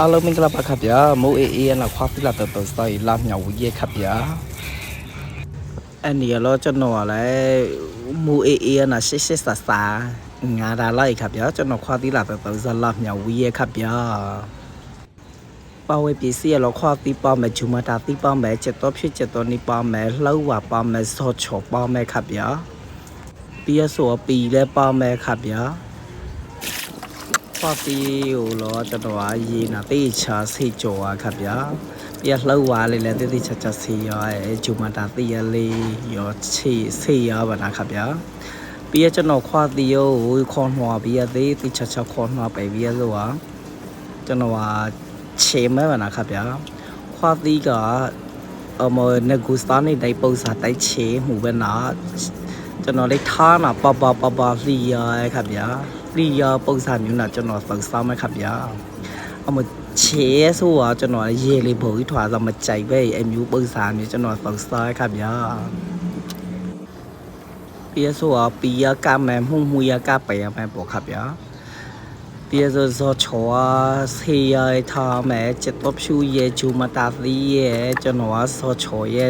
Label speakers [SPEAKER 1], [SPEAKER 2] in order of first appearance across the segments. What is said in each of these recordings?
[SPEAKER 1] အားလုံးမင်္ဂလာပါခင်ဗျာမိုးအေးနာခွာဖီလာတော်တော်စတိုင်လာမြောက်ဝီရဲ့ခင်ဗျာအဲ့ဒီတော့ကျွန်တော်ကလည်းမိုးအေးနာရှစ်ဆာဆာငါလာလိုက်ခင်ဗျာကျွန်တော်ခွာသီလာတော်တော်စလာမြောက်ဝီရဲ့ခင်ဗျာပါဝဲပစ္စည်းရတော့ခွာသီပါမယ်ဂျူမတာသီပါမယ်ချက်တော့ဖြစ်ချက်တော့နေပါမယ်လှောက်ဝပါမယ်စောချောပါမယ်ခင်ဗျာပြီးရဆိုပီလဲပါမယ်ခင်ဗျာပါတီကိုတော့ကျွန်တော်ရေးနာတေးချာစိတ်ကြော်อ่ะครับဗျာပြလှုပ်သွားလေလေတေးတေးချာချာစီရောအဲဂျူမတာတေးရလေးရောချေစိတ်ရောပါနာครับဗျာပြီးရကျွန်တော်ခွာတီကိုခေါ်နှွားပြီးရသေးတေးချာချာခေါ်နှွားไปပြီးရဆိုတာကျွန်တော်ချေမဲပါနာครับဗျာခွာတီကအမနဂူစတာနေတိုက်ပုံစာတိုက်ချေမှုပဲနာကျွန်တော်လေးထားနာပပလီရครับဗျာလီယာပုံစံမျိုးနဲ့ကျွန်တော်စောက်မှခဗျာအမချေဆိုတာကျွန်တော်ရေလေးပုံကြီးထွားတော့မကြိုက်ပဲအမျိုးပုံစံမျိုးကျွန်တော်စောက်စားခဗျာပြည့်ဆိုတာပီယာကမဲမှုရကပဲရမဲပေါ့ခဗျာပြည့်ဆိုဇောချောဆေးရထားမဲချက်တော့ဖြူရဲဂျူမတာသီးရဲကျွန်တော်ဇောချောရဲ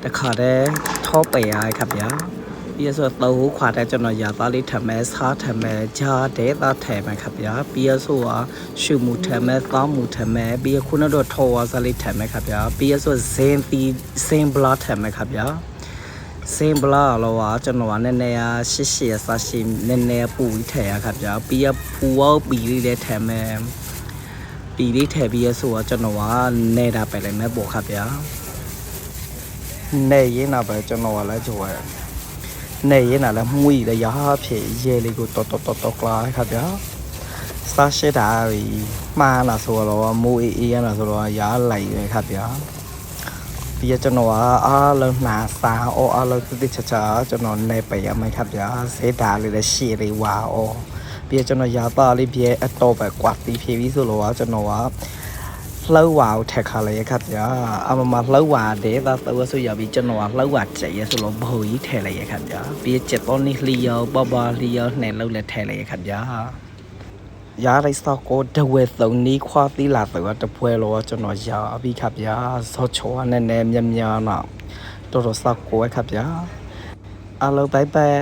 [SPEAKER 1] တခါတည်းထောပဲရခဗျာပြည့်ဆိုတော့ခွာတဲ့ကျွန်တော်ရသားလေးထမဲစားထမဲဂျာတဲသားထဲမဲခဗျာပြည့်ဆိုရှုမှုထမဲသောမှုထမဲပြည့်ခုနတော့ထောဝါစားလေးထမဲခဗျာပြည့်ဆိုဇင်းတီဇင်းဘလာထမဲခဗျာဇင်းဘလာလောကျွန်တော်နည်းနည်းရှစ်စားရှိနည်းနည်းပူထဲရခဗျာပြည့်ပူဝပီလေးလည်းထမဲပီလေးထဲပြည့်ဆိုကျွန်တော်နေတာပဲလည်းမဲပေါ့ခဗျာနေရင်တော့ပဲကျွန်တော်လည်းကြော်ရနေရင်လည်းမှုရရဖြစ်ရေလေးကိုတော်ကလာครับဗျာစားရှိတာမှားလာဆိုတော့မိုးအေးရလာဆိုတော့ရလိုက်ရครับဗျာပြီးရကျွန်တော်အားလုံးနာစာအားလုံးတိချာချာကျွန်တော်နေไปရမယ်ครับဗျာစေးတာလေးလည်းရှည်လေးဝါပြီးရကျွန်တော်ရသားလေးပြဲအတော့ပဲကွာတီးဖြေပြီးဆိုတော့ကျွန်တော်လှုပ်ဝါထက်ခါလေครับဗျာအမမလှုပ်ဝါတဲ့ဒါတော့ဆိုရပြီးကျွန်တော်လှုပ်ဝါကျရဆိုလို့ဘိုးကြီးထဲလိုက်ရครับဗျာပြီးချက်တော့နေလီယောပလီယောနဲ့လှုပ်လက်ထဲလိုက်ရครับဗျာရလိုက်စောက်ကိုတဝဲသုံးနီးခွာသီးလာတော့တပွဲလောကျွန်တော်ရပြီးครับဗျာစောချောနဲ့မြမြတော့တော်စောက်ကိုครับဗျာအားလုံးဘိုင်ဘိုင်